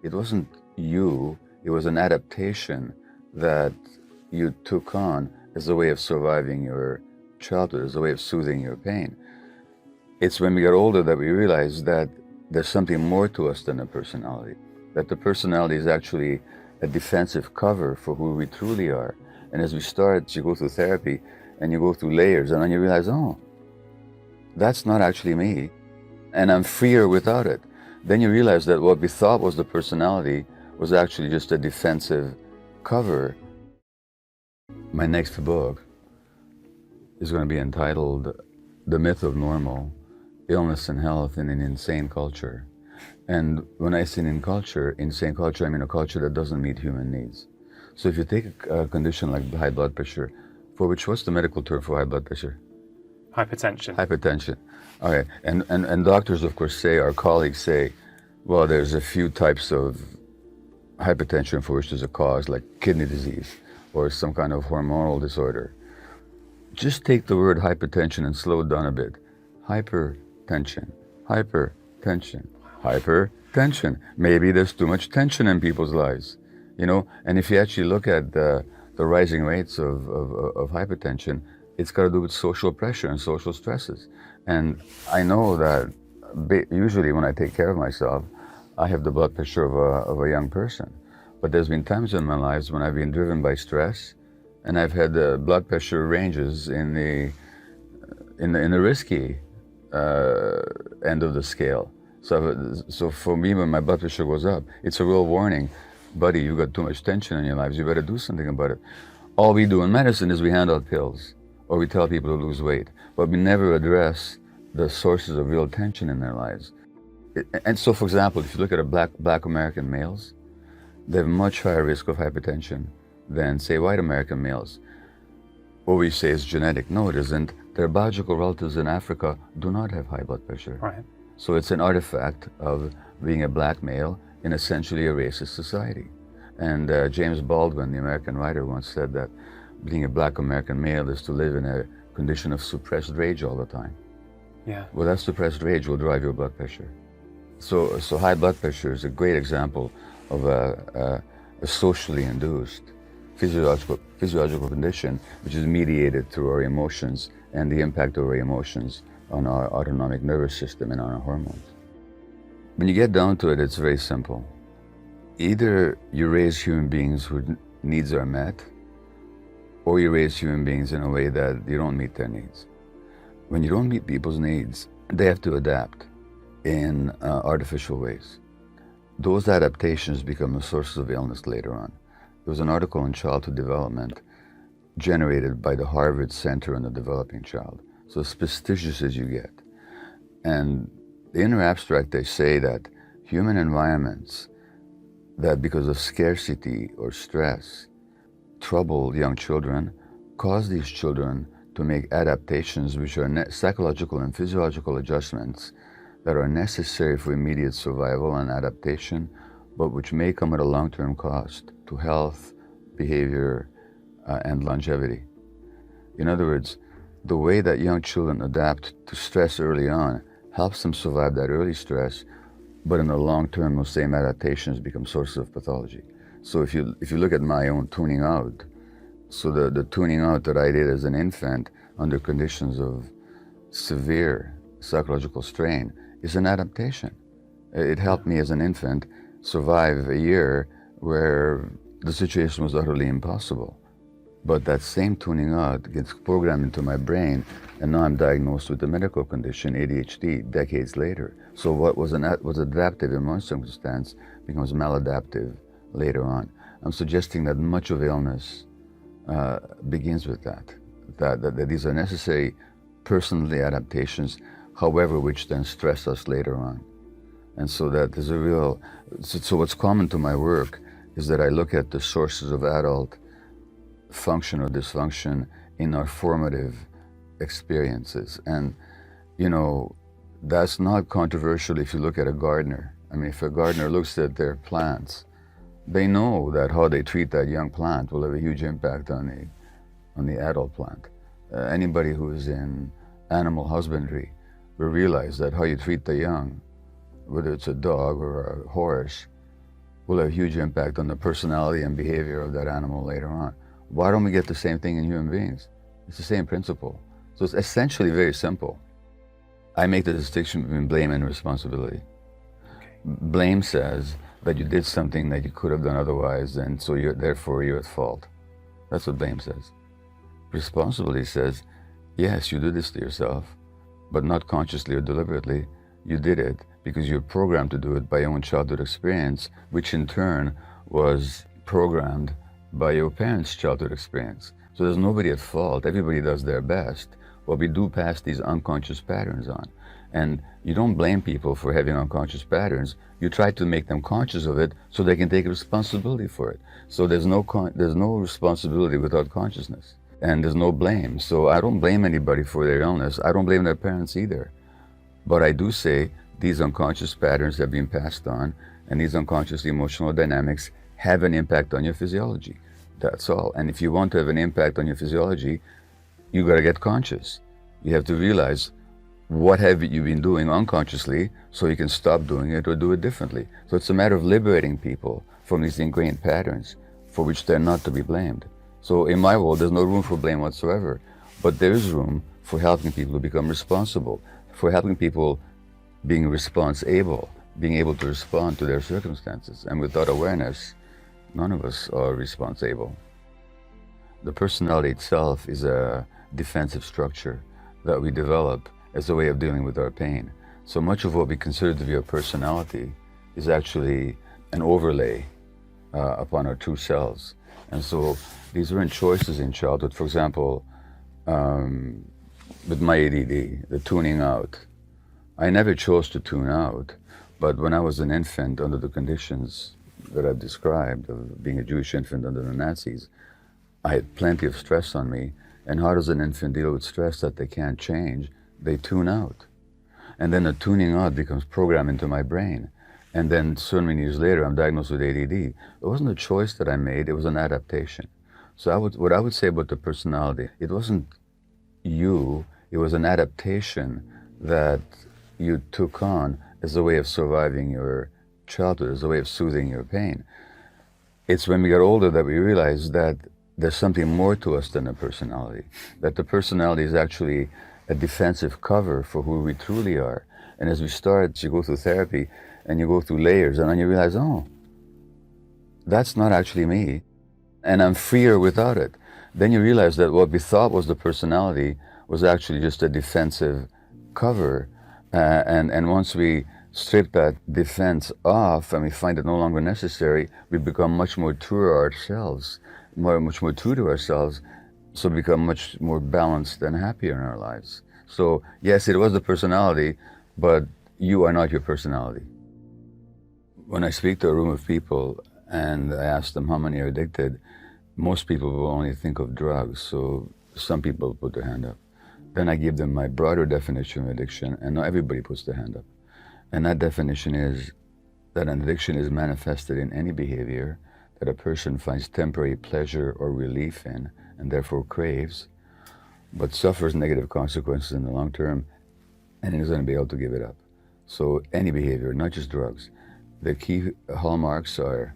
It wasn't you, it was an adaptation that you took on as a way of surviving your childhood, as a way of soothing your pain. It's when we get older that we realize that there's something more to us than a personality, that the personality is actually a defensive cover for who we truly are. And as we start, you go through therapy and you go through layers, and then you realize, oh, that's not actually me, and I'm freer without it. Then you realize that what we thought was the personality was actually just a defensive cover. My next book is going to be entitled The Myth of Normal, Illness and Health in an Insane Culture. And when I say insane culture, I mean a culture that doesn't meet human needs. So if you take a condition like high blood pressure, for which, what's the medical term for high blood pressure? Hypertension. Hypertension. All right. And doctors, of course, say, our colleagues say, well, there's a few types of hypertension for which there's a cause, like kidney disease or some kind of hormonal disorder. Just take the word hypertension and slow it down a bit. Hypertension, hypertension, hypertension. Maybe there's too much tension in people's lives, you know? And if you actually look at the rising rates of hypertension, it's got to do with social pressure and social stresses. And I know that usually when I take care of myself, I have the blood pressure of a young person. But there's been times in my life when I've been driven by stress, and I've had blood pressure ranges in the risky end of the scale. So for me, when my blood pressure goes up, it's a real warning. Buddy, you've got too much tension in your lives. You better do something about it. All we do in medicine is we hand out pills, or we tell people to lose weight, but we never address the sources of real tension in their lives. And so, for example, if you look at black American males, they have much higher risk of hypertension than, say, white American males. What we say is genetic. No, it isn't. Their biological relatives in Africa do not have high blood pressure. Right. So it's an artifact of being a black male in essentially a racist society. And James Baldwin, the American writer, once said that being a black American male is to live in a condition of suppressed rage all the time. Yeah. Well, that suppressed rage will drive your blood pressure. So high blood pressure is a great example of a socially induced physiological condition, which is mediated through our emotions and the impact of our emotions on our autonomic nervous system and on our hormones. When you get down to it, it's very simple. Either you raise human beings whose needs are met, or you raise human beings in a way that you don't meet their needs. When you don't meet people's needs, they have to adapt in artificial ways. Those adaptations become a source of illness later on. There was an article in Childhood Development generated by the Harvard Center on the Developing Child. So as prestigious as you get. And in their abstract, they say that human environments that, because of scarcity or stress, trouble young children, cause these children to make adaptations which are psychological and physiological adjustments that are necessary for immediate survival and adaptation, but which may come at a long-term cost to health, behavior, and longevity. In other words, the way that young children adapt to stress early on helps them survive that early stress, but in the long term, those same adaptations become sources of pathology. So if you look at my own tuning out, so the tuning out that I did as an infant under conditions of severe psychological strain is an adaptation. It helped me as an infant survive a year where the situation was utterly impossible. But that same tuning out gets programmed into my brain, and now I'm diagnosed with a medical condition, ADHD, decades later. So what was adaptive in one circumstance becomes maladaptive later on. I'm suggesting that much of illness begins with that these are necessary personally adaptations, however, which then stress us later on. And so that there's a real, so what's common to my work is that I look at the sources of adult function or dysfunction in our formative experiences. And, you know, that's not controversial if you look at a gardener. I mean, if a gardener looks at their plants, they know that how they treat that young plant will have a huge impact on the adult plant. Anybody who is in animal husbandry will realize that how you treat the young, whether it's a dog or a horse, will have a huge impact on the personality and behavior of that animal later on. Why don't we get the same thing in human beings? It's the same principle. So it's essentially very simple. I make the distinction between blame and responsibility. Blame says that you did something that you could have done otherwise, and so therefore you're at fault. That's what blame says. Responsibility says, yes, you did this to yourself, but not consciously or deliberately. You did it because you're programmed to do it by your own childhood experience, which in turn was programmed by your parents' childhood experience. So there's nobody at fault. Everybody does their best. But we do pass these unconscious patterns on. And you don't blame people for having unconscious patterns. You try to make them conscious of it so they can take responsibility for it. So there's no responsibility without consciousness. And there's no blame. So I don't blame anybody for their illness. I don't blame their parents either. But I do say these unconscious patterns have been passed on, and these unconscious emotional dynamics have an impact on your physiology. That's all. And if you want to have an impact on your physiology, you got to get conscious. You have to realize what have you been doing unconsciously so you can stop doing it or do it differently. So it's a matter of liberating people from these ingrained patterns for which they're not to be blamed. So in my world, there's no room for blame whatsoever, but there is room for helping people to become responsible, for helping people being response-able, being able to respond to their circumstances. And without awareness, none of us are response-able. The personality itself is a defensive structure that we develop as a way of dealing with our pain. So much of what we consider to be our personality is actually an overlay upon our true selves. And so these weren't choices in childhood. For example, with my ADD, the tuning out. I never chose to tune out, but when I was an infant under the conditions that I've described of being a Jewish infant under the Nazis, I had plenty of stress on me. And how does an infant deal with stress that they can't change? They tune out. And then the tuning out becomes programmed into my brain. And then so many years later, I'm diagnosed with ADD. It wasn't a choice that I made, it was an adaptation. So what I would say about the personality, it wasn't you, it was an adaptation that you took on as a way of surviving your childhood, as a way of soothing your pain. It's when we got older that we realized that there's something more to us than a personality, that the personality is actually a defensive cover for who we truly are. And as we start, you go through therapy and you go through layers, and then you realize, oh, that's not actually me, and I'm freer without it. Then you realize that what we thought was the personality was actually just a defensive cover. And once we strip that defense off and we find it no longer necessary, we become much more true to ourselves, much more true to ourselves, so become much more balanced and happier in our lives. So yes, it was the personality, but you are not your personality. When I speak to a room of people and I ask them how many are addicted, most people will only think of drugs, so some people put their hand up. Then I give them my broader definition of addiction, and not everybody puts their hand up. And that definition is that an addiction is manifested in any behavior that a person finds temporary pleasure or relief in, and therefore craves, but suffers negative consequences in the long term, and is going to be able to give it up. So any behavior, not just drugs. The key hallmarks are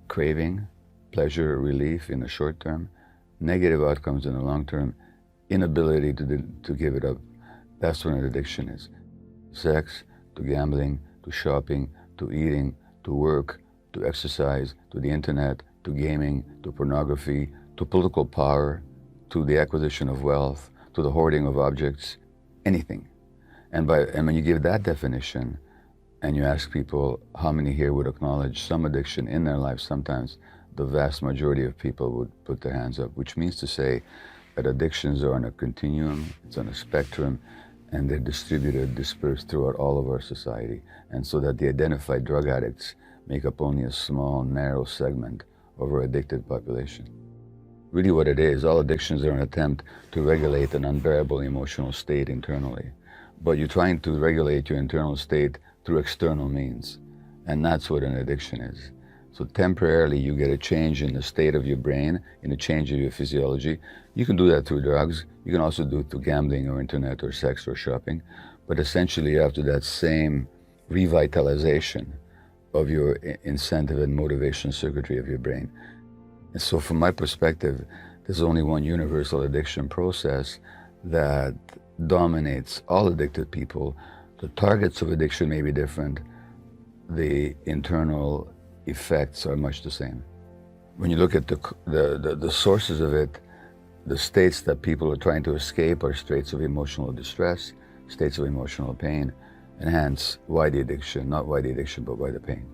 craving, pleasure or relief in the short term, negative outcomes in the long term, inability to give it up. That's what an addiction is. Sex, to gambling, to shopping, to eating, to work, to exercise, to the internet, to gaming, to pornography, to political power, to the acquisition of wealth, to the hoarding of objects, anything. And when you give that definition, and you ask people how many here would acknowledge some addiction in their life, sometimes the vast majority of people would put their hands up, which means to say that addictions are on a continuum, it's on a spectrum, and they're distributed, dispersed throughout all of our society. And so that the identified drug addicts make up only a small, narrow segment of our addicted population. Really what it is, all addictions are an attempt to regulate an unbearable emotional state internally. But you're trying to regulate your internal state through external means. And that's what an addiction is. So temporarily you get a change in the state of your brain, in a change of your physiology. You can do that through drugs. You can also do it through gambling or internet or sex or shopping. But essentially after that same revitalization of your incentive and motivation circuitry of your brain. And so from my perspective, there's only one universal addiction process that dominates all addicted people. The targets of addiction may be different. The internal effects are much the same. When you look at the sources of it, the states that people are trying to escape are states of emotional distress, states of emotional pain, and hence why the addiction, not why the addiction, but why the pain.